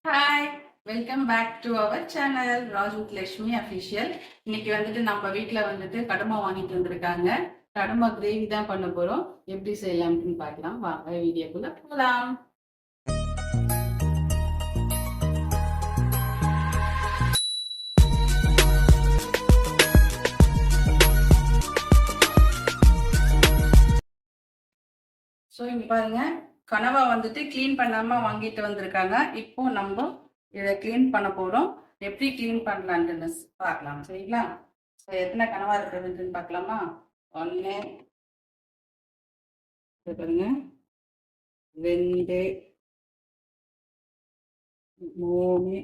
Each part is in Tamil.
Hi, welcome back to our channel Raj with Lakshmi official. இன்னைக்கு வந்துட்டு நம்ம வீட்டில் வந்துட்டு கடுமா வாங்கிட்டு வந்திருக்காங்க. கடுமா கிரேவி தான் பண்ண போகிறோம். எப்படி செய்யலாம்னு பார்க்கலாம். வாங்க வீடியோக்குள்ள போகலாம். ஸோ இங்கே பாருங்க, கனவா வந்துட்டு க்ளீன் பண்ணாமல் வாங்கிட்டு வந்திருக்காங்க. இப்போ நம்ம இதை க்ளீன் பண்ண போகிறோம். எப்படி க்ளீன் பண்ணலான்ட்டு பார்க்கலாம். சரிங்களா? ஸோ எத்தனை கனவா இருக்குதுன்னு பார்க்கலாமா? ஒன்று, பாருங்க, 2, 3,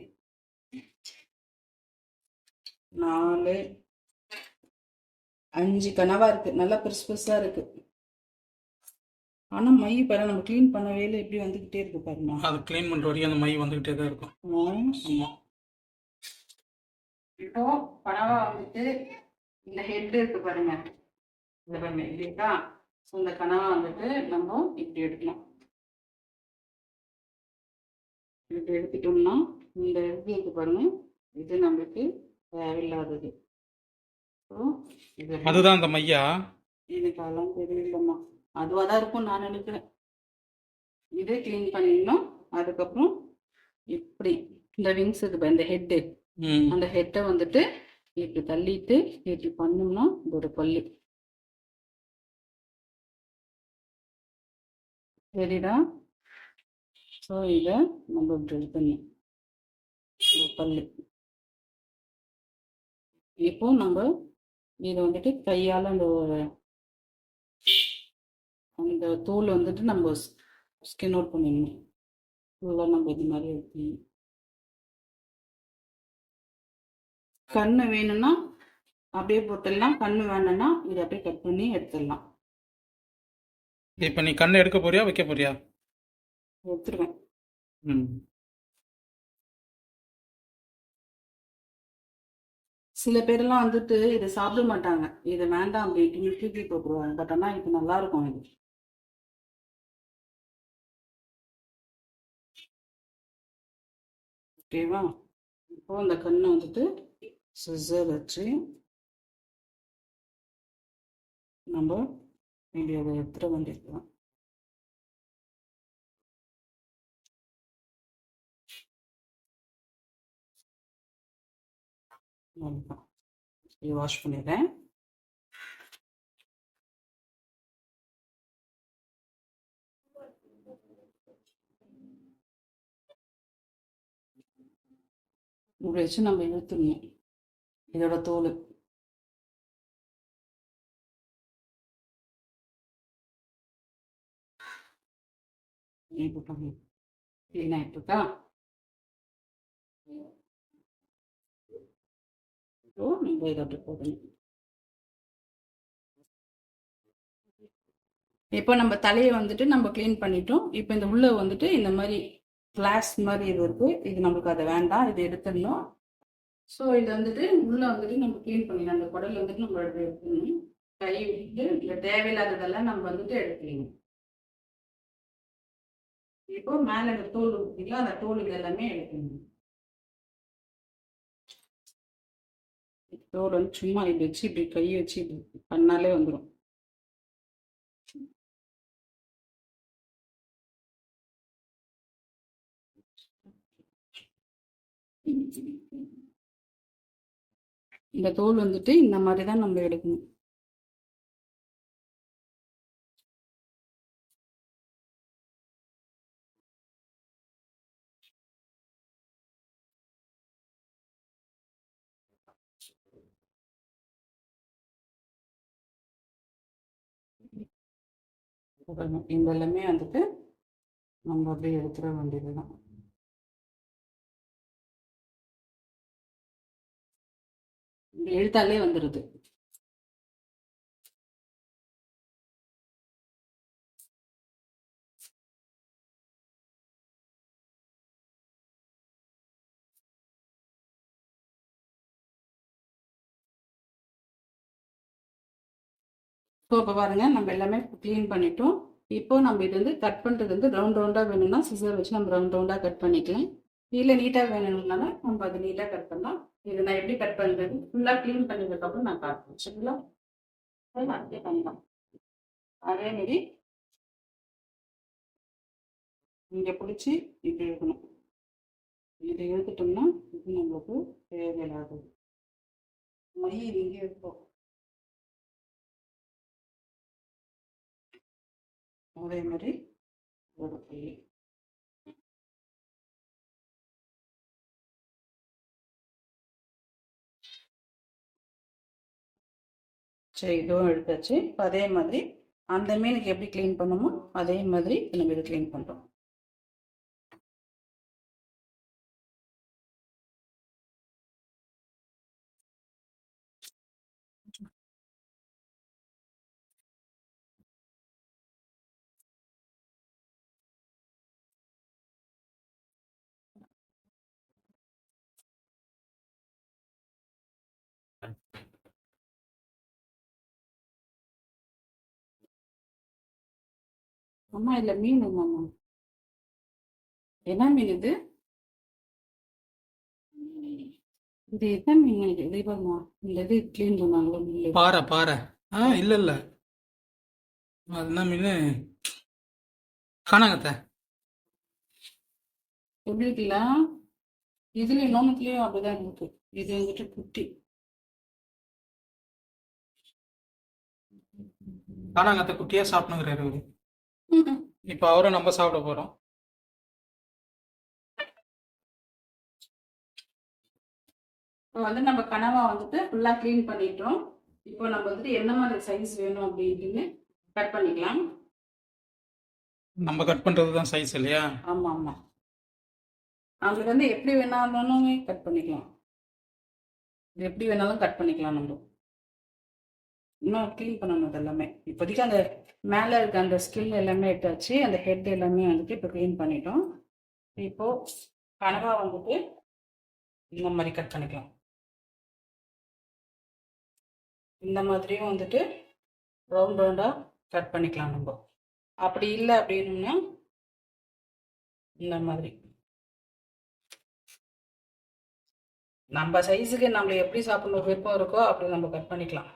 4, 5 கனவா இருக்கு. நல்லா பெருசு பெருசா இருக்கு. ஆனா மை பாரு, நம்ம க்ளீன் பண்ணவே இல்லை, எப்படி வந்துகிட்டே இருக்கு பாருமா. அது க்ளீன் பண்ற வரைக்கும் அந்த மை வந்துகிட்டே தான் இருக்கும். ஆமா. இப்போ கனவா வந்துட்டு இந்த ஹெட் இருக்கு பாருங்க, இந்த பாருங்க இப்படி இருக்கா. ஸோ இந்த கனவா வந்துட்டு நம்ம இப்படி எடுக்கலாம். இப்படி எடுத்துட்டோம்னா இந்த இது இருக்கு பாருங்க, இது நம்மளுக்கு தேவையில்லாதது. ஸோ இது அதுதான் அந்த மையா. எனக்கு அதெல்லாம் தெரியலம்மா, அதுவாக தான் இருக்கும் நான் நினைக்கிறேன். இதை க்ளீன் பண்ணிடணும். அதுக்கப்புறம் இப்படி இந்த விங்ஸ் இருக்கு, இந்த ஹெட்டு, அந்த ஹெட்டை வந்துட்டு இப்படி தள்ளிட்டு இப்படி பண்ணோம்னா இதோட பல்லு சரிடா. ஸோ இதை நம்ம இப்படி எடுத்துடணும், பல்லு. இப்போ நம்ம இதை வந்துட்டு கையால் அந்த தோல் வந்துட்டு நம்ம ஸ்கின் அவுட் பண்ணிடணும். ஃபுல்லாக நம்ம இது மாதிரி எடுக்கணும். கண்ணு வேணும்னா அப்படியே போட்டுடலாம், கண்ணு வேணும்னா இதை அப்படியே கட் பண்ணி எடுத்துடலாம். இப்போ நீ கண்ணை எடுக்க போறியா வைக்க போறியா? எடுத்துருவேன். சில பேரெல்லாம் வந்துட்டு இதை சாப்பிட மாட்டாங்க, இதை வேண்டாம் அப்படின்னு தூக்கி போட்டுருவாங்க. பட் ஆனால் இது நல்லா இருக்கும். இது ஓகேவா? இப்போ அந்த கண்ணை வந்துட்டு சிசர் வச்சு நம்ம இப்படி அதை எடுத்துட வேண்டியிருக்கலாம். இது வாஷ் பண்ணிடுறேன். இப்படி வச்சு நம்ம இழுத்துடணும் இதோட தோல். க்ளீன் ஆகிட்டுருக்கா? நம்ம இதை அப்படி போடணும். இப்போ நம்ம தலையை வந்துட்டு நம்ம க்ளீன் பண்ணிட்டோம். இப்போ இந்த உள்ள வந்துட்டு இந்த மாதிரி கிளாஸ் மாதிரி இது இருக்கு, இது நம்மளுக்கு அதை வேண்டாம், இது எடுத்துடணும். ஸோ இது வந்துட்டு உள்ள வந்துட்டு நம்ம க்ளீன் பண்ணிடணும். அந்த குடல் வந்துட்டு நம்ம எடுத்துடணும். கை விட்டு இந்த தேவையில்லாததெல்லாம் நம்ம வந்துட்டு எடுத்துக்கணும். இப்போ மேலே இந்த தோல் இருக்குங்களா, அந்த தோல் எல்லாமே எடுக்கணும். தோல் வந்து சும்மா இப்படி வச்சு இப்படி கையை வச்சு இப்படி பண்ணாலே வந்துடும். இந்த தோல் வந்துட்டு இந்த மாதிரி தான் நம்ம எடுக்கணும். இந்த எல்லாமே வந்துட்டு நம்ம அப்படியே எடுத்துட வேண்டியதுதான். எழுத்தாலே வந்துடுது. ஸோ இப்போ பாருங்க, நம்ம எல்லாமே க்ளீன் பண்ணிட்டோம். இப்போ நம்ம இது வந்து கட் பண்ணுறது வந்து ரவுண்ட் ரவுண்டாக வேணும்னா சிசர் வச்சு நம்ம ரவுண்ட் ரவுண்டாக கட் பண்ணிக்கலாம். இல்லை நீட்டாக வேணும்னால நம்ம அது நீட்டாக கட் பண்ணலாம். இது நான் எப்படி கட் பண்ணுறது ஃபுல்லாக க்ளீன் பண்ணதுக்கப்புறம் நான் காட்டுறேன். சரிங்களா? அப்படியே பண்ணலாம். அதே மாரி இங்கே பிடிச்சி இப்படி இருக்கணும். இதை எடுத்துட்டோம்னா இது நம்மளுக்கு தேவையில்லாதது. மை இங்கே இருக்கும். அதே மாதிரி ஒரு புள்ளி. சரி, இதுவும் எடுத்தாச்சு. இப்போ அதே மாதிரி அந்த மீனுக்கு எப்படி க்ளீன் பண்ணுமோ அதே மாதிரி நம்ம இதை க்ளீன் பண்ணுறோம். அம்மா இல்லை மீன் மாமா. என்ன மீன் இது? இது என்ன மீன்? இது பாருமா, இந்த இது க்ளீன் பண்ணாங்களோ மீன். பாறை பாறை. இல்ல இல்ல, அது என்ன மீன்? காணாங்கத்த. எப்படி இருக்குல்ல? இதுல இன்னொன்னுலயும் அப்படிதான் இருக்கு. இது வந்துட்டு குட்டி. காணாங்கத்த குட்டியா சாப்பிடுங்கிறாரு அவரு. இப்போ அவரை நம்ம சாப்பிட போறோம். இப்போ வந்து நம்ம கனவா வந்துட்டு ஃபுல்லா க்ளீன் பண்ணிட்டோம். இப்போ நம்ம வந்துட்டு என்ன மாதிரி சைஸ் வேணும் அப்படின்ட்டு கட் பண்ணிக்கலாம். நம்ம கட் பண்றது தான் சைஸ் இல்லையா? ஆமா ஆமா, அவங்களுக்கு வந்து எப்படி வேணாலும் கட் பண்ணிக்கலாம். இது எப்படி வேணாலும் கட் பண்ணிக்கலாம். நம்ம இன்னும் க்ளீன் பண்ணணும் அது எல்லாமே. இப்போதைக்கு அந்த மேலே இருக்க அந்த ஸ்கின் எல்லாமே எடுத்தாச்சு. அந்த ஹெட் எல்லாமே வந்துட்டு இப்போ க்ளீன் பண்ணிட்டோம். இப்போ கனவா வந்துட்டு இந்த மாதிரி கட் பண்ணிக்கலாம். இந்த மாதிரியும் வந்துட்டு ரவுண்ட் ரவுண்டாக கட் பண்ணிக்கலாம் நம்ம. அப்படி இல்லை அப்படின்னா இந்த மாதிரி நம்ம சைஸுக்கு நம்ம எப்படி சாப்பிடணும் விருப்பம் இருக்கோ அப்படி நம்ம கட் பண்ணிக்கலாம்.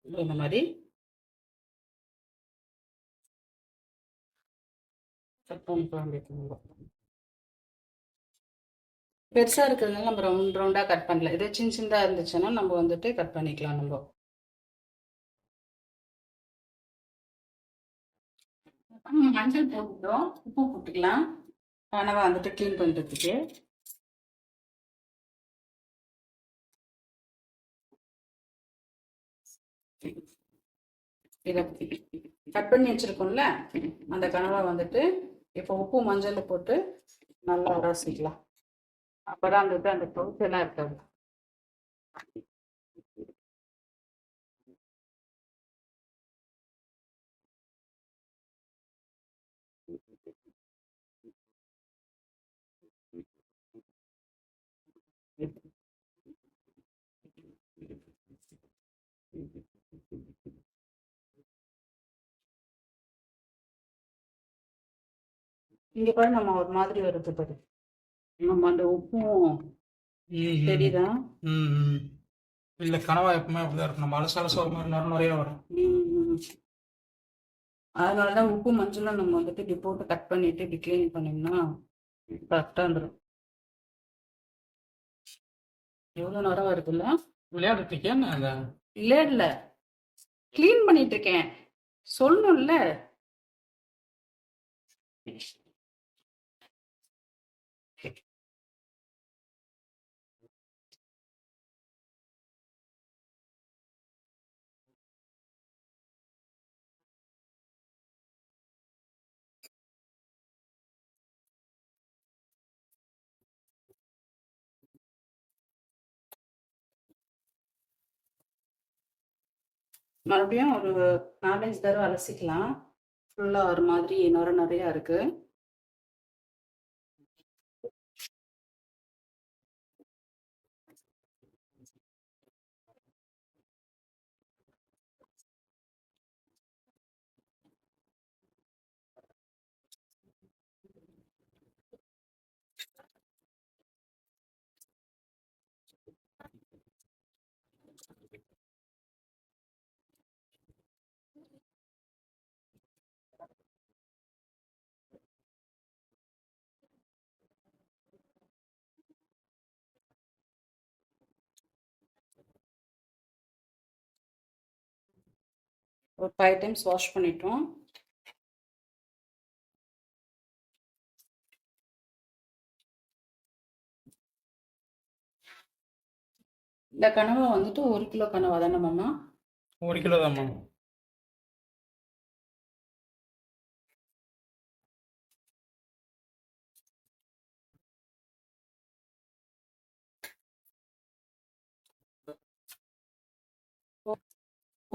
இந்த மாதிரி கட் பண்ணிக்கலாம். பெருசாக இருக்கிறதுனால நம்ம ரவுண்ட் ரவுண்டாக கட் பண்ணல. இதே சின்ன சின்னதாக இருந்துச்சுன்னா நம்ம வந்துட்டு கட் பண்ணிக்கலாம். நம்ம மஞ்சள் போட்டுட்டோம், உப்பு போட்டுக்கலாம் கனவா வந்துட்டு க்ளீன் பண்ணுறதுக்கு. இதை கட் பண்ணி வச்சிருக்கோம்ல அந்த கனவா வந்துட்டு இப்போ உப்பு மஞ்சள் போட்டு நல்லா உரசிக்கலாம். அப்பதான் அந்த பவுச்செல்லாம் இருக்காது. இங்க பாரு, நம்ம ஒரு மாதிரி வருது பாரு. நம்ம அந்த உப்பும் தெரியுதா? இல்ல, கனவா எப்பவுமே அப்படிதான் இருக்கும். நம்ம அலச அலச ஒரு மாதிரி நிறைய வரும். அதனாலதான் உப்பு மஞ்சளும் நம்ம வந்துட்டு இப்படி போட்டு கட் பண்ணிட்டு இப்படி கிளீன் பண்ணோம்னா கரெக்டா வந்துடும். எவ்வளவு நேரம் வருதுல்ல? விளையாடுறதுக்கு என்ன இல்ல இல்ல, கிளீன் பண்ணிட்டு இருக்கேன் சொல்லணும்ல. மறுபடியும் ஒரு 4-5 தடவை அலசிக்கலாம். ஃபுல்லா ஒரு மாதிரி நுர நிறையா இருக்கு. ஒரு 5 டைம்ஸ் வாஷ் பண்ணிட்டோம். இந்த கனவா வந்துட்டு 1 கிலோ கனவா தானே மாமா? 1 கிலோ தான்மா.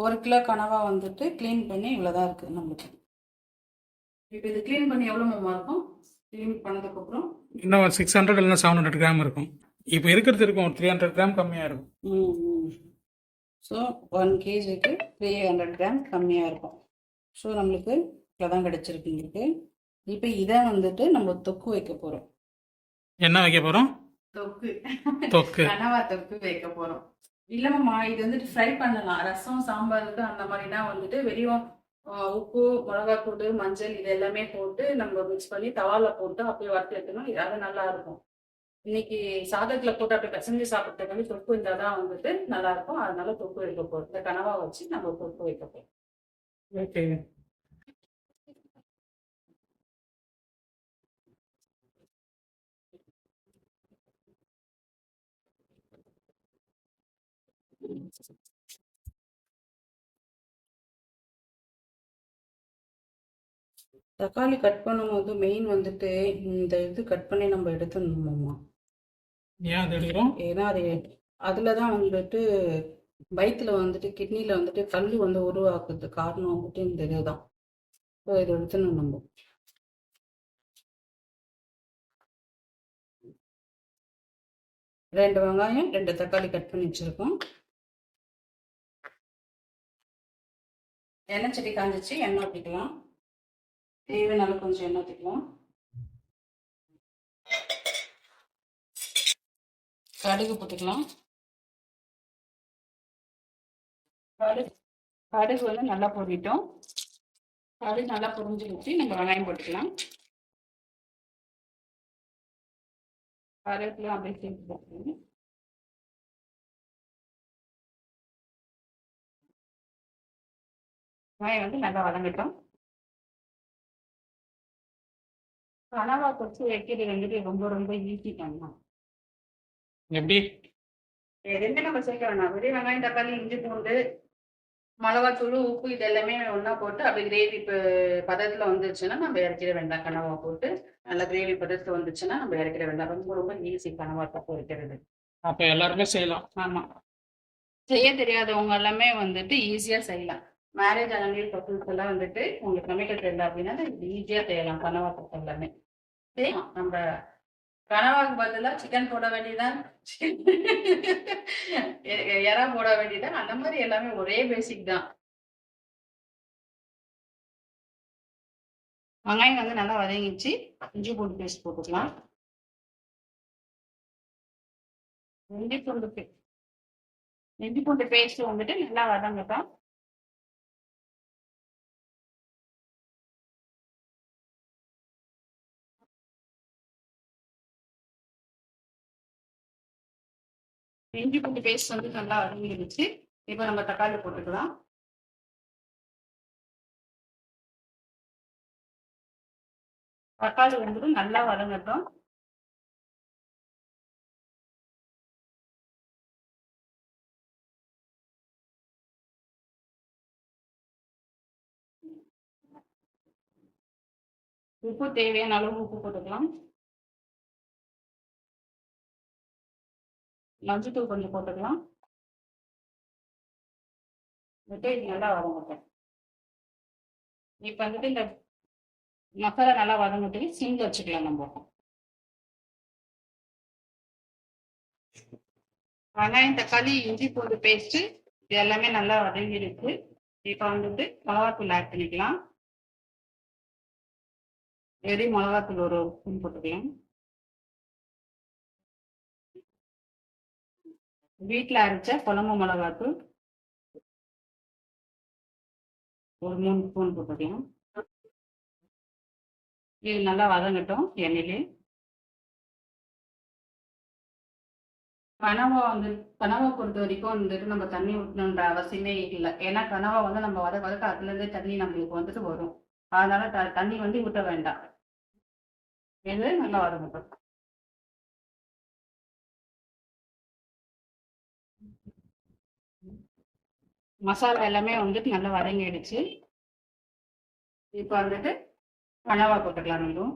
ஒரு கிலோ கனவா வந்துட்டு க்ளீன் பண்ணி இவ்வளோதான் இருக்குது நம்மளுக்கு. இப்போ இது க்ளீன் பண்ணி எவ்வளோ மாமா இருக்கும்? க்ளீன் பண்ணதுக்கப்புறம் இன்னும் ஒரு 600 இல்லைன்னா 700 கிராம் இருக்கும். இப்போ இருக்கிறது இருக்கும், ஒரு 300 கிராம் கம்மியாக இருக்கும். ஸோ 1 கேஜிக்கு 300 கிராம் கம்மியாக இருக்கும். ஸோ நம்மளுக்கு இவ்வளோ தான் கிடச்சிருக்கு எங்களுக்கு. இப்போ இதை வந்துட்டு நம்ம தொக்கு வைக்க போகிறோம். என்ன வைக்க போகிறோம்? தொக்கு. தொக்கு. கனவா தொக்கு வைக்க போகிறோம். இல்லைம்மா, இது வந்துட்டு ஃப்ரை பண்ணலாம். ரசம் சாம்பாருக்கு அந்த மாதிரினா வந்துட்டு வெறும் உப்பு, மிளகாத்தூள், மஞ்சள் இது எல்லாமே போட்டு நம்ம மிக்ஸ் பண்ணி தவால போட்டு அப்படியே வறுத்து எடுக்கணும். அது நல்லா இருக்கும். இன்னைக்கு சாதத்துல போட்டு அப்படி பிசைஞ்சு சாப்பிட்றதுக்கு வந்து தொக்கு இருந்தால் தான் வந்துட்டு நல்லா இருக்கும். அதனால தொக்கு வைக்க போகிறோம். இந்த கனவா வச்சு நம்ம தொக்கு வைக்க போகிறோம். ஓகே. தக்காளி கட் பண்ணும்போது மெயின் வந்துட்டு இந்த இது கட் பண்ணி நம்ம எடுத்துடணுமாம்மா. ஏன் அது எடுக்கிறோம்? ஏன்னா அது அதில் தான் வந்துட்டு வயிற்றுல வந்துட்டு கிட்னியில் வந்துட்டு கல் வந்து உருவாக்குறது காரணம் வந்துட்டு இந்த இதுதான். ஸோ இதை எடுத்துணும் நம்ம. ரெண்டு வெங்காயம், 2 தக்காளி கட் பண்ணி வச்சுருக்கோம். எண்ணெய் சட்டி காஞ்சிச்சு, எண்ணெய் ஊற்றிக்கலாம். தேவையான கொஞ்சம் எண்ணெய் ஊற்றிக்கலாம். கடுகு போட்டுக்கலாம். கடுகு வந்து நல்லா பொரிட்டோம். கடுகு நல்லா பொரிஞ்சு ஊற்றி நம்ம வெங்காயம் போட்டுக்கலாம். கருவேப்பிலை அப்படியே சேர்த்து போட்டுக்கலாம். வெங்காயம் வந்து நல்லா வதங்கட்டும். கனவா கொச்சு வைக்கிறது வந்துட்டு ரொம்ப ரொம்ப ஈஸி பண்ணலாம். எப்படி? எதுவுமே நம்ம சேர்க்க வேணாம். வெறும் வெங்காயம், தக்காளி, இஞ்சி, பூண்டு, மிளகாத்தூள், உப்பு இது எல்லாமே ஒன்றா போட்டு அப்படி கிரேவி பதத்தில் வந்துருச்சுன்னா நம்ம இறக்கிட வேண்டாம். கனவா போட்டு நல்லா கிரேவி பதத்தில் வந்துச்சுன்னா நம்ம இறக்கிட வேண்டாம். ரொம்ப ரொம்ப ஈஸி கனவா தப்பு வைக்கிறது. அப்போ எல்லாருமே செய்யலாம். ஆமாம், செய்ய தெரியாதவங்க எல்லாமே வந்துட்டு ஈஸியாக செய்யலாம். மேரேஜ் ஆன நியூ கப்புள்ஸ் எல்லாம் வந்துட்டு உங்களுக்கு சமைக்க தெரியல அப்படின்னா ஈஸியாக செய்யலாம் கனவா தப்பு எல்லாமே. செய்யலாம். நம்ம கனவாக்கு பதிலாக சிக்கன் போட வேண்டியதான், எறா போட வேண்டியதான். அந்த மாதிரி எல்லாமே ஒரே பேசிக் தான். வெங்காயம் வந்து நல்லா வதங்கிச்சு. இஞ்சி பூண்டு பேஸ்ட் போட்டுக்கலாம். இஞ்சி பூண்டு பேஸ்ட் வந்துட்டு நல்லா வதங்கட்டும். இஞ்சி பூண்டு பேஸ்ட் வந்து நல்லா வதங்கிடுச்சு. இப்போ நம்ம தக்காளி போட்டுக்கலாம். தக்காளி வந்துட்டு நல்லா வதங்கட்டும். உப்பு தேவையான அளவு உப்பு போட்டுக்கலாம். மஞ்சத்தூள் கொஞ்சம் போட்டுக்கலாம். இது நல்லா வதங்கட்டும். இப்போ வந்துட்டு இந்த மசாலா நல்லா வதங்கிட்டு சிம்ல வச்சுக்கலாம். நம்ம வெங்காயம், தக்காளி, இஞ்சி பூண்டு பேஸ்ட் இது எல்லாமே நல்லா வதங்கிருக்கு. இப்போ வந்துட்டு மிளகாத்தூள் ஆட் பண்ணிக்கலாம். வெறும் மிளகாத்தூள் ஒரு ஸ்பூன் போட்டுக்கலாம். வீட்டில் அரைச்ச குழம்பு மிளகாத்தூள் ஒரு 3 ஸ்பூன் போட்டுக்கலாம். இது நல்லா வதங்கட்டும் எண்ணெயிலே. கனவா பொறுத்த வரைக்கும் வந்துட்டு நம்ம தண்ணி ஊற்றணுன்ற அவசியமே இல்லை. ஏன்னா கனவா வந்து நம்ம வதக்க அதுலேருந்து தண்ணி நம்மளுக்கு வந்துட்டு வரும். அதனால தண்ணி வந்து ஊற்ற வேண்டாம். இது நல்லா வதங்கட்டும். மசாலா எல்லாமே வந்துட்டு நல்லா வதங்கிடுச்சு. இப்போ வந்துட்டு கனவா போட்டுக்கலாம் நம்ம.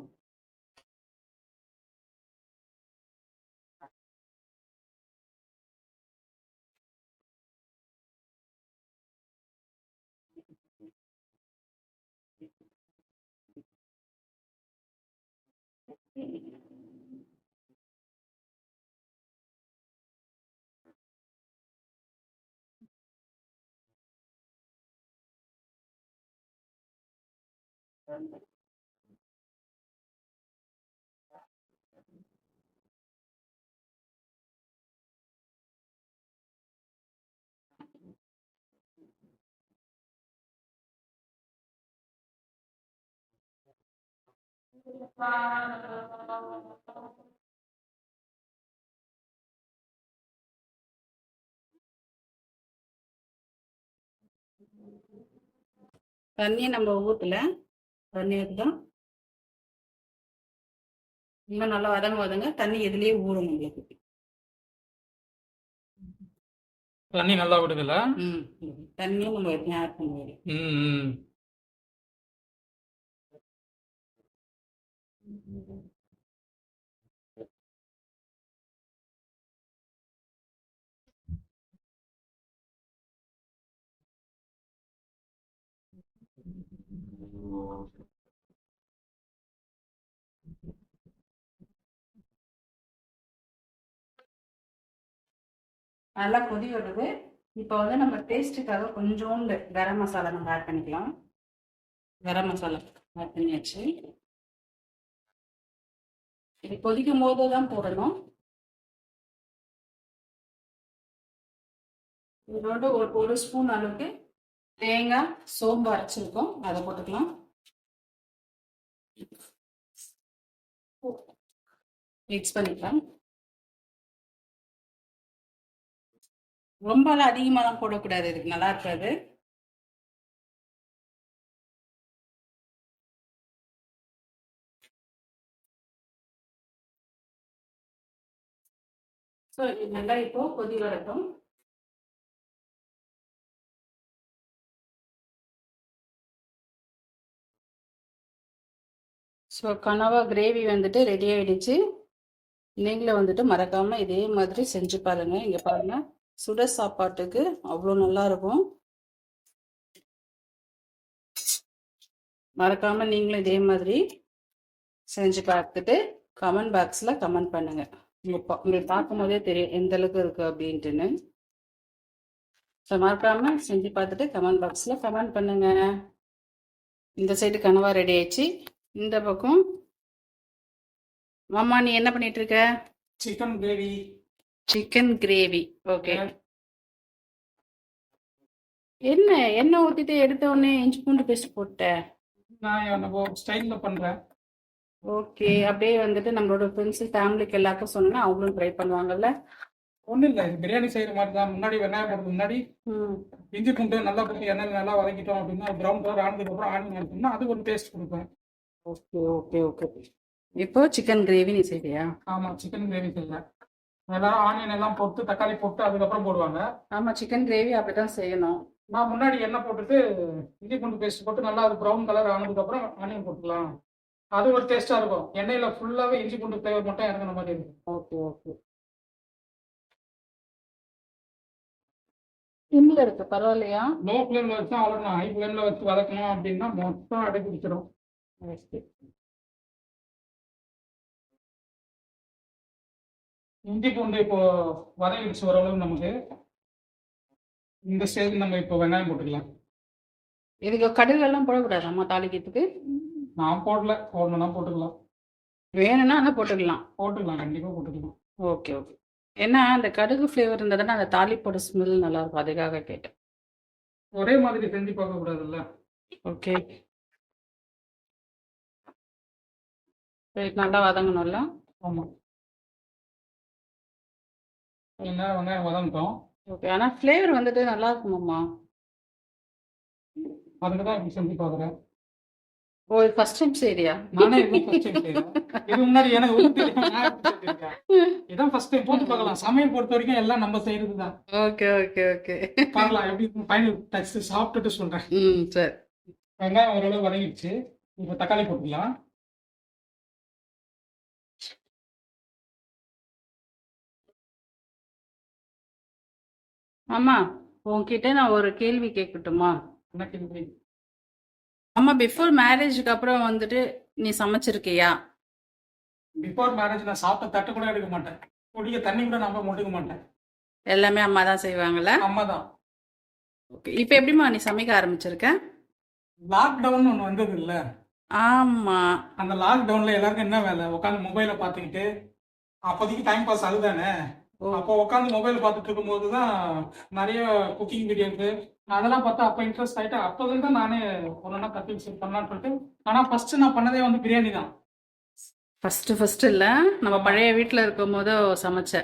தண்ணியை நம்ம ஊற்றல, தண்ணி ஊற்றிதான் இன்னும் நல்லா வதங்க தண்ணி எதுலேயே ஊறும் உங்களுக்கு. தண்ணி நல்லா விடுதுல. தண்ணியும் நம்ம ஆட் பண்ணுவோம். நல்லா கொதி வருது. இப்போ வந்து நம்ம டேஸ்ட்டுக்காக கொஞ்சோண்டு கரம் மசாலா நம்ம ஆட் பண்ணிக்கலாம். கரம் மசாலா ஆட் பண்ணியாச்சு. இது கொதிக்கும் போது தான் போடணும். இதோட ஒரு ஸ்பூன் அளவுக்கு தேங்காய் சோம்பு அரைச்சிருக்கோம், அதை போட்டுக்கலாம். மிக்ஸ் பண்ணிக்கலாம். ரொம்பலாம் அதிகமாலாம் போடக்கூடாது, இதுக்கு நல்லா இருக்காது. ஸோ இது நல்லா இப்போ கொதி வரட்டும். ஸோ கனவா கிரேவி வந்துட்டு ரெடி ஆயிடுச்சு. நீங்களும் வந்துட்டு மறக்காம இதே மாதிரி செஞ்சு பாருங்க. இங்க பாருங்க, சுட சாப்பாட்டுக்கு அவ்வளோ நல்லா இருக்கும். மறக்காம நீங்களும் இதே மாதிரி செஞ்சு பார்த்துட்டு கமெண்ட் பாக்ஸ்ல கமெண்ட் பண்ணுங்க. உங்களுக்கு பார்க்கும் போதே தெரியும் எந்த அளவுக்கு இருக்கு அப்படின்ட்டுன்னு. ஸோ மறக்காம செஞ்சு பார்த்துட்டு கமெண்ட் பாக்ஸ்ல கமெண்ட் பண்ணுங்க. இந்த சைடு கனவா ரெடி ஆயிடுச்சு. இந்த பக்கம் மாமா நீ என்ன பண்ணிட்டு இருக்க? Chicken gravy. Chicken gravy. Okay. என்ன எண்ணெய் ஊற்றிட்டு எடுத்த உடனே இஞ்சி பூண்டு பேஸ்ட் போட்ட? நான் நம்ம ஸ்டைல்ல பண்றேன். ஓகே. அப்படியே வந்துட்டு நம்மளோட ஃப்ரெண்ட்ஸு ஃபேமிலிக்கு எல்லாருக்கும் சொன்னா அவங்களும் ட்ரை பண்ணுவாங்கல்ல. ஒன்றும் இல்லை, இது பிரியாணி செய்யற மாதிரி தான். முன்னாடி வெங்காயம் போடுறதுக்கு முன்னாடி இஞ்சி பூண்டு நல்லா போட்டு எண்ணெய் நல்லா வதக்கிட்டோம் அப்படின்னா ப்ரௌன் கலர் ஆனதுக்கப்புறம் ஆனியன் எடுத்தோம்னா அது ஒரு டேஸ்ட் கொடுக்கும். Okay okay okay. இப்போ சிக்கன் கிரேவி நீ செய்வியா? ஆமாம், சிக்கன் கிரேவி செய்யலாம். எல்லாரும் ஆனியன் எல்லாம் போட்டு தக்காளி போட்டு அதுக்கப்புறம் போடுவாங்க. ஆமாம், சிக்கன் கிரேவி அப்படி தான் செய்யணும். நான் முன்னாடி எண்ணெய் போட்டுட்டு இஞ்சி பூண்டு பேஸ்ட் போட்டு நல்லா அது ப்ரௌன் கலர் ஆனதுக்கப்புறம் ஆனியன் போட்டுக்கலாம். அது ஒரு டேஸ்ட்டாக இருக்கும். எண்ணெயில் ஃபுல்லாகவே இஞ்சி பூண்டு ஃப்ளேவர் மட்டும் இறங்குற மாதிரி இருக்கும். Okay okay. சிம்மில் இருக்கு, பரவாயில்லையா? லோ ஃப்ளேமில் வச்சு அவ்வளோ, ஹை ஃப்ளேமில் வச்சு வதக்கணும் அப்படின்னா மொத்தம் அடை பிடிச்சிடும். இஞ்சி பூண்டு இப்போ வதங்கிடுச்சு ஓரளவு நமக்கு. இந்த ஸ்டேஜ் நம்ம இப்போ வெங்காயம் போட்டுக்கலாம். இதுக்கு கடுகு எல்லாம் போடக்கூடாதாம்மா தாளிக்கிறதுக்கு? நான் போடணும்னா போட்டுக்கலாம். வேணும்னா ஆனால் போட்டுக்கலாம். கண்டிப்பாக போட்டுக்கலாம். Okay okay. ஏன்னா அந்த கடுகு ஃப்ளேவர் இருந்ததுன்னா அந்த தாளிப்போட ஸ்மெல் நல்லா இருக்கும், அதுக்காக கேட்டேன். ஒரே மாதிரி செஞ்சு பார்க்க கூடாதுல்ல. ஓகே. நல்லா வதங்கணும்ல. ஆமாம். கொஞ்ச நேரம் வெங்காயம் வதங்கட்டும். ஓகே. ஆனா ஃப்ளேவர் வந்துட்டு நல்லா இருக்குமாம்மா? அதுக்கு தான் இப்படி செஞ்சு பார்க்குறேன். ஓ! இது ஃபர்ஸ்ட் டைம் செய்றியா? நானே இதுவும் ஃபர்ஸ்ட் டைம் செய்றேன். இதுக்கு முன்னாடி எனக்கு ஒண்ணும் தெரியாது. நான் எப்படி செஞ்சிருக்கேன். இதான் ஃபர்ஸ்ட் டைம் போட்டு பார்க்கலாம். சமையல் பொறுத்தவரைக்கும் எல்லாம் நம்ம செய்றது தான். Okay, okay, okay. பார்க்கலாம் எப்படி ஃபைனல் டச் சாப்பிட்டுட்டு சொல்றேன். சரி. வெங்காயம் ஓரளவு வதங்கிடுச்சு. இப்போ தக்காளி போட்டுக்கலாம். அம்மா, உன்கிட்ட நான் ஒரு கேள்வி கேட்கட்டுமா? என்ன கேள்வி? அம்மா, பிஃபோர் மேரேஜ்க்கு அப்புறம் வந்துட்டு நீ சமைச்சிருக்கியா? பிஃபோர் மேரேஜ் நான் சாப்பிட்ட தட்டு கூட எடுக்க மாட்டேன். குடிக்க தண்ணி கூட நம்ம மொண்டுக்க மாட்டேன். எல்லாமே அம்மா தான் செய்வாங்கல்ல? அம்மா தான். ஓகே. இப்போ எப்படிம்மா நீ சமைக்க ஆரம்பிச்சிருக்க? லாக்டவுன் ஒன்று வந்தது இல்ல. ஆமா. அந்த லாக்டவுன்ல எல்லாருக்கும் என்ன வேலை? உட்காந்து மொபைலை பார்த்துக்கிட்டு அப்போதைக்கு டைம் பாஸ் அதுதானே. ஓ. அப்போ உட்காந்து மொபைல் பார்த்துட்டு இருக்கும்போது தான் நிறைய குக்கிங் வீடியோஸ் அதெல்லாம் பார்த்தா அப்போ இன்ட்ரெஸ்ட் ஆயிட்டு அப்போதுல தான் நானே ஒன்றா கற்றுக்கிட்டு பண்ணலான்னு சொல்லிட்டு. ஆனால் ஃபர்ஸ்ட் நான் பண்ணதே வந்து பிரியாணி தான். ஃபர்ஸ்ட் இல்ல, நம்ம பழைய வீட்ல இருக்கும் போது சமைச்ச.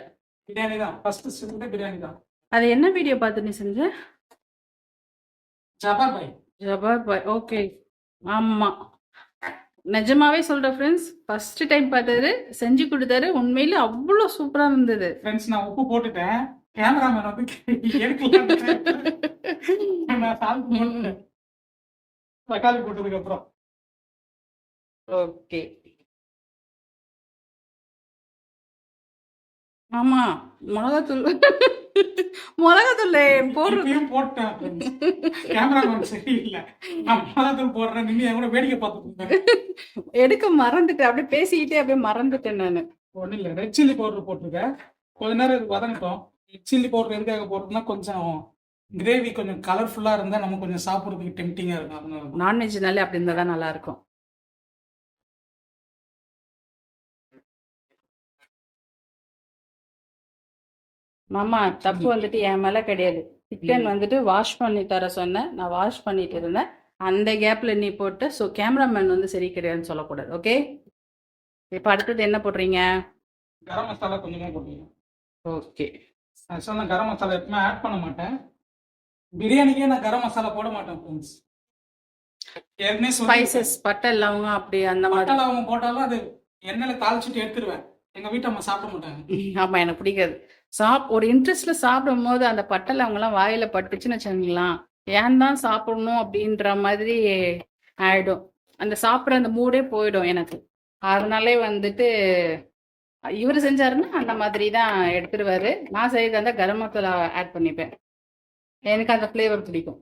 பிரியாணி தான் ஃபர்ஸ்ட் செஞ்சது, பிரியாணி தான். அது என்ன வீடியோ பார்த்து நீ செஞ்ச? ஜபார் பாய். ஜபார் பாய். ஓகே. ஆமா. நிஜமாவே சொல்ற ஃப்ரெண்ட்ஸ், ஃபர்ஸ்ட் டைம் பார்த்தது செஞ்சு கொடுத்தாரு. உண்மையில அவ்வளோ சூப்பரா இருந்தது. ஃப்ரெண்ட்ஸ் நான் உப்பு போட்டுட்டேன். கேமராமேன் வந்து எடுக்கலாம். நான் சால்ட் போட்டேன் தக்காளி போட்டதுக்கு அப்புறம். ஓகே. ஆமா, மிளகாத்தூள் மிளகாத்தூள் போடுறது. இப்பயும் போட்டேன் friends. கேமராமேன் சரியில்லை. நான் மிளகாத்தூள் போடுறேன், நீங்க என் கூட வேடிக்கை பார்த்துட்டு எடுக்க மறந்துட்டேன். அப்படியே பேசிக்கிட்டே அப்படியே மறந்துட்டேன் நானு. ஒன்றும் இல்லை, ரெட் சில்லி பவுடர் போட்டிருக்கேன். கொஞ்ச நேரம் இது வதங்கட்டும். ரெட் சில்லி பவுடர் எதுக்காக போடுறதுன்னா கொஞ்சம் கிரேவி கொஞ்சம் கலர்ஃபுல்லாக இருந்தால் நம்ம கொஞ்சம் சாப்பிட்றதுக்கு டெம்டிங்காக இருக்கும். அதனால தான். நான்வெஜ்னாலே அப்படி இருந்தா தான் நல்லா இருக்கும். மாமா, தப்பு வந்துட்டு என் மேல கிடையாது. சிக்கன் வந்துட்டு வாஷ் பண்ணி தர சொன்னேன். நான் வாஷ் பண்ணிட்டு இருந்தேன். அந்த கேப்ல நீ போட்டு, ஸோ கேமராமேன் வந்து சரி கிடையாதுன்னு சொல்லக்கூடாது. ஓகே. இப்போ அடுத்தது என்ன போடுறீங்க? கரம் மசாலா கொஞ்சமாக போட்டுக்கலாம். ஓகே. ஆக்சுவலாக நான் கரம் மசாலா எப்பவுமே ஆட் பண்ண மாட்டேன். பிரியாணிக்கே நான் கரம் மசாலா போட மாட்டேன் ஃப்ரெண்ட்ஸ். ஏற்கனவே ஸ்பைசஸ், பட்டை, லவங்கம் அப்படி அந்த மாதிரி. மசாலா அவங்க போட்டாலும் அது எண்ணெயில் தாளிச்சிட்டு எடுத்துருவேன். எங்கள் வீட்டை அம்மா சாப்பிட மாட்டாங்க. ஆமா, எனக்கு பிடிக்காது. ஒரு இன்ட்ரெஸ்ட்ல சாப்பிடும் போது அந்த பட்டை லவங்கம்லாம் வாயில பட்டுச்சுன்னு வச்சுங்களா, ஏன் தான் சாப்பிடணும் அப்படின்ற மாதிரி ஆயிடும். அந்த சாப்பிட்ற அந்த மூடே போயிடும் எனக்கு. அதனாலே வந்துட்டு இவர் செஞ்சாருன்னா அந்த மாதிரி தான் எடுத்துருவாரு. நான் செய்யறதா இருந்தா கரம் மசாலா ஆட் பண்ணிப்பேன். எனக்கு அந்த ஃப்ளேவர் பிடிக்கும்.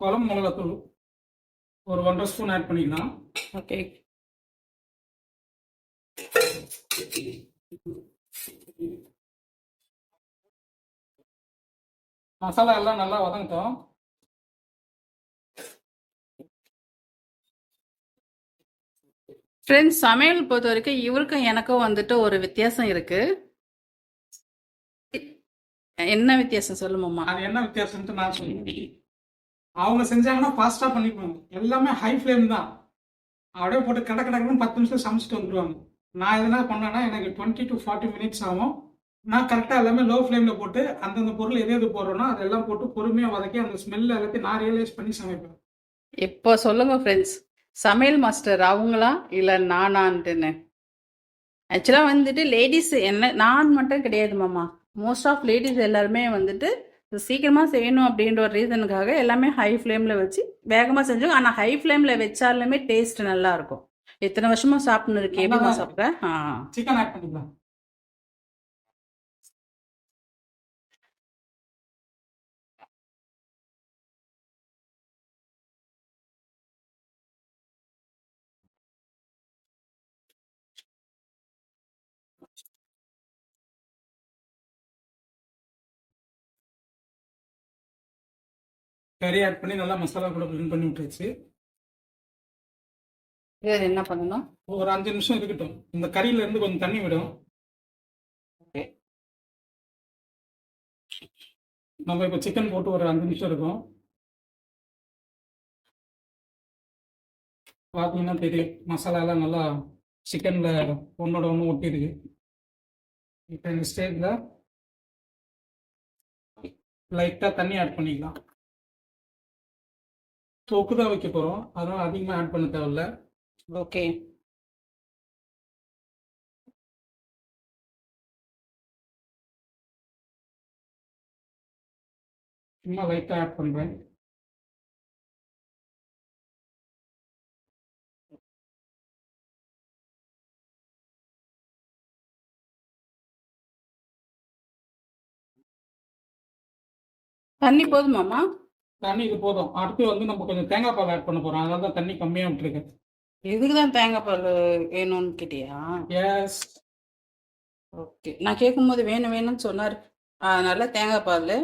குழம்பு மிளகாத்தூள் ஒரு 1.5 ஸ்பூன் ஆட் பண்ணிக்கலாம். ஓகே. மசாலா எல்லாம் நல்லா வதங்கட்டும். ஃப்ரெண்ட்ஸ், சமையல் பொறுத்த வரைக்கும் இவருக்கும் எனக்கும் வந்துட்டு ஒரு வித்தியாசம் இருக்கு. என்ன வித்தியாசம் சொல்லுமாம்மா? அது என்ன வித்தியாசம்ட்டு நான் சொல்லுவேன். அவங்க செஞ்சாங்கன்னா ஃபாஸ்ட்டாக பண்ணிக்குவாங்க. எல்லாமே ஹை ஃப்ளேம் தான். அப்படியே போட்டு கடை கடக்குன்னு 10 நிமிஷம் சமைச்சிட்டு வந்துடுவாங்க. நான் எதனா பண்ணேன்னா எனக்கு 20 to 40 மினிட்ஸ் ஆகும். நான் கரெக்டாக எல்லாமே லோ ஃப்ளேமில் போட்டு அந்தந்த பொருள் எது எது போடுறோன்னா அதெல்லாம் போட்டு பொறுமையாக வதக்கி அந்த ஸ்மெல் எல்லாத்தையும் நான் ரியலைஸ் பண்ணி சமைப்பேன். இப்போ சொல்லுங்க ஃப்ரெண்ட்ஸ், சமையல் மாஸ்டர் அவங்களா இல்லை நானான்ட்டுன்னு? ஆக்சுவலாக வந்துட்டு லேடிஸ், என்ன நான் மட்டும் கிடையாது மாமா, மோஸ்ட் ஆஃப் லேடிஸ் எல்லாருமே வந்துட்டு சீக்கிரமாக செய்யணும் அப்படின்ற ஒரு ரீசனுக்காக எல்லாமே ஹை ஃப்ளேமில் வச்சு வேகமாக செஞ்சோம். ஆனால் ஹை ஃப்ளேமில் வச்சாலுமே டேஸ்ட் நல்லா இருக்கும். எத்தனை வருஷமா சாப்பிட்னு இருக்கு. எப்படிமா சாப்பிட்றேன்? சிக்கன் ஆட் பண்ணிக்கலாம். கறி ஆட் பண்ணி நல்லா மசாலா கூட பிளெண்ட் பண்ணி விட்டுருச்சு. இது என்ன பண்ணணும்? ஒரு 5 நிமிஷம் இருக்கட்டும். இந்த கறியில இருந்து கொஞ்சம் தண்ணி விடும். நம்ம இப்போ சிக்கன் போட்டு ஒரு 5 நிமிஷம் இருக்கும். பார்த்தீங்கன்னா தெரியும் மசாலா எல்லாம் நல்லா சிக்கனில் ஒன்றோட ஒன்று ஒட்டிருக்கு. இப்போ இந்த ஸ்டேஜில் லைட்டாக தண்ணி ஆட் பண்ணிக்கலாம். தொக்கு தான் வைக்க போகிறோம், அதனால் அதிகமாக ஆட் பண்ண தேவையில்ல. ஓகே. சும்மா லைட்டாக ஆட் பண்ணுறேன். தண்ணி போதுமாம்மா? தண்ணி இது போதும். அடுத்து வந்து நம்ம கொஞ்சம் தேங்காய் பால் ஆட் பண்ண போகிறோம், அதனால தான் தண்ணி கம்மியாக விட்டுருக்கேன். இதுக்கு தான் தேங்காய் பால் வேணும்னு கேட்டியா? எஸ். ஓகே. நான் கேட்கும்போது வேணும் வேணும்னு சொன்னார், அதனால தேங்காய் பால்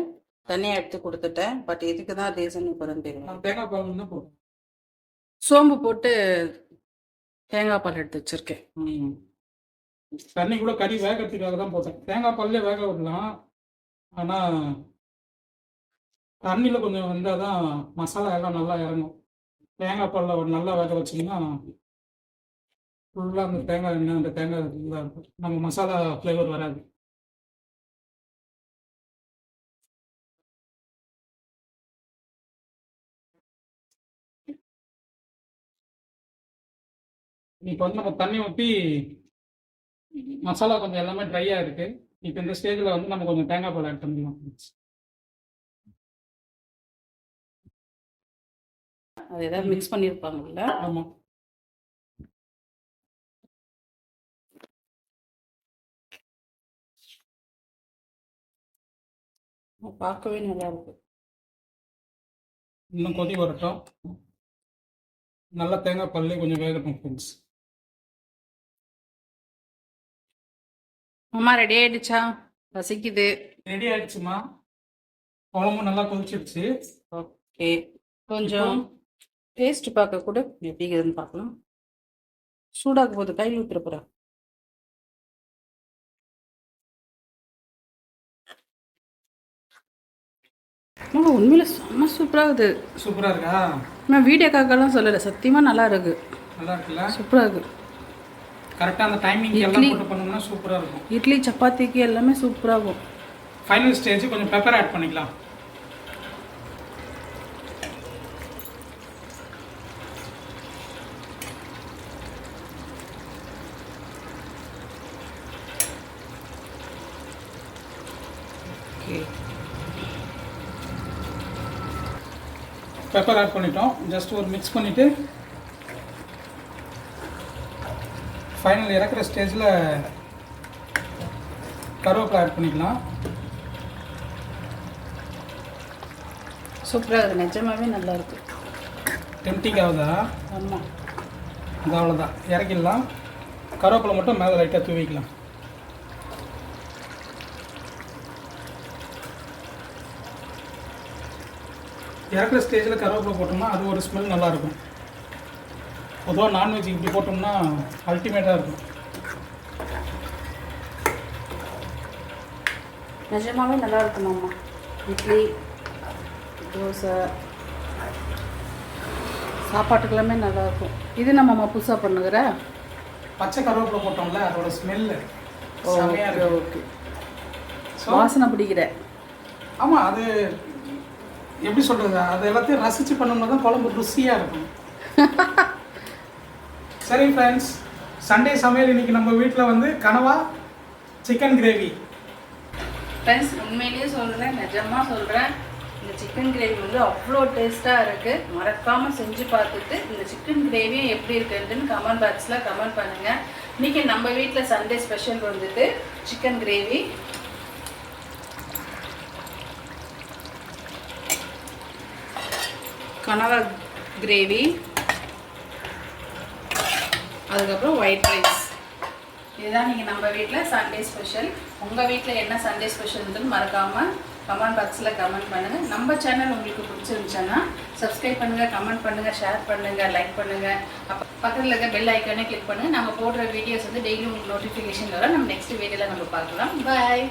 தனியாக எடுத்து கொடுத்துட்டேன். பட் இதுக்கு தான் ரீசன் இப்போ தான் தெரியும். நான் தேங்காய் பால் தான் போதும். சோம்பு போட்டு தேங்காய் பால் எடுத்து வச்சிருக்கேன். தண்ணி கூட கறி வேகிறதுக்காக தான் போட்டேன். தேங்காய் பால்லே வேக விடலாம், ஆனால் தண்ணியில் கொஞ்சம் வந்தால் தான் மசாலா எல்லாம் நல்லா இறங்கும். தேங்காய் பாலில் ஒரு நல்லா வேக வச்சிங்கன்னா ஃபுல்லாக அந்த தேங்காய் எண்ணெய் அந்த தேங்காய் இதாக இருக்கும், நம்ம மசாலா ஃப்ளேவர் வராது. இப்போ வந்து நம்ம தண்ணி ஊற்றி மசாலா கொஞ்சம் எல்லாமே ட்ரையாக இருக்குது. இப்போ இந்த ஸ்டேஜில் வந்து நம்ம கொஞ்சம் தேங்காய் பால் ஆட் பண்ணிக்கலாம். அது ஏதாவது மிக்ஸ் பண்ணியிருப்பாங்கல்ல? ஆமாம். பார்க்கவே நல்லா இருக்கு. இன்னும் கொதி வரட்டும், நல்லா தேங்காய் பால்லே கொஞ்சம் வேகட்டும் ஃப்ரெண்ட்ஸ். அம்மா ரெடி ஆயிடுச்சா? பசிக்குது. ரெடி ஆயிடுச்சுமா, குழம்பு நல்லா கொதிச்சிடுச்சு. ஓகே. கொஞ்சம் டேஸ்ட் பார்க்க கூட எப்படி இருக்குதுன்னு பார்க்கலாம். சூடாக போகுது, கையில் ஊற்றுற போகிறேன். உண்மையில செம்ம சூப்பராக இருக்குது. சூப்பராக இருக்கா? நான் வீடியோக்காகலாம் சொல்லலை, சத்தியமாக நல்லா இருக்கு. நல்லா இருக்குல்ல? சூப்பராக இருக்கு. கரெக்டாக அந்த டைமிங் எல்லாம் போட்டு பண்ணோம்னா சூப்பராக இருக்கும். இட்லி சப்பாத்திக்கு எல்லாமே சூப்பராகும். ஃபைனல் ஸ்டேஜ் கொஞ்சம் பெப்பர் ஆட் பண்ணிக்கலாம். ஓகே. பெப்பர் ஆட் பண்ணிட்டோம். ஜஸ்ட் ஒரு மிக்ஸ் பண்ணிவிட்டு ஃபைனல் இறக்குற ஸ்டேஜில் கருவேப்பிலை ஆட் பண்ணிக்கலாம். சூப்பராக இருக்குது, நிஜமாவே நல்லா இருக்கு. டெம்டிங் ஆகுதா? ஆமாம். அது அவ்வளோதான், இறக்கிடலாம். கருவேப்பிலை மட்டும் மேலே லைட்டாக தூவிக்கலாம். இறக்குற ஸ்டேஜில் கருவேப்பிலை போட்டோம்னா அது ஒரு ஸ்மெல் நல்லாயிருக்கும். பொதுவாக நான்வெஜ் இப்படி போட்டோம்னா அல்டிமேட்டாக இருக்கும். நிஜமாவே நல்லா இருக்கும் மாமா. இட்லி, தோசை, சாப்பாட்டுக்கெல்லாமே நல்லாயிருக்கும். இது நம்ம புதுசாக பண்ணுகிற பச்சை கருவேப்பிலை போட்டோம்ல, அதோட ஸ்மெல்லு செமையாக இருக்கு. ஓகே. வாசனை பிடிக்கிற. ஆமாம், அது எப்படி சொல்கிறது, அது எல்லாத்தையும் ரசித்து பண்ணோம்னா தான் குழம்பு ருசியாக இருக்கும். சரி ஃப்ரெண்ட்ஸ், சண்டே சமையல் இன்னைக்கு நம்ம வீட்டில் வந்து கனவா சிக்கன் கிரேவி. ஃப்ரெண்ட்ஸ், உண்மையிலேயே சொல்கிறேன், நிஜமாக சொல்கிறேன், இந்த சிக்கன் கிரேவி வந்து அவ்வளோ டேஸ்ட்டாக இருக்குது. மறக்காமல் செஞ்சு பார்த்துட்டு இந்த சிக்கன் கிரேவியும் எப்படி இருக்குதுன்னு கமெண்ட் பாக்ஸில் கமெண்ட் பண்ணுங்கள். இன்றைக்கி நம்ம வீட்டில் சண்டே ஸ்பெஷல் வந்துட்டு சிக்கன் கிரேவி. கனவா கிரேவி, அதுக்கப்புறம் ஒயிட் ரைஸ். இதுதான் நீங்கள் நம்ம வீட்டில் சண்டே ஸ்பெஷல். உங்கள் வீட்டில் என்ன சண்டே ஸ்பெஷல்னு மறக்காமல் கமெண்ட் பாக்ஸில் கமெண்ட் பண்ணுங்கள். நம்ம சேனல் உங்களுக்கு பிடிச்சிருந்துச்சுன்னா சப்ஸ்கிரைப் பண்ணுங்கள், கமெண்ட் பண்ணுங்கள், ஷேர் பண்ணுங்கள், லைக் பண்ணுங்கள். அப்போ பக்கத்தில் இருக்க பெல் ஐக்கானே கிளிக் பண்ணுங்கள். நம்ம போடுற வீடியோஸ் வந்து டெய்லி உங்களுக்கு நோட்டிஃபிகேஷன் வரும். நம்ம நெக்ஸ்ட் வீடியோவில் நம்ம பார்க்கலாம். பாய்.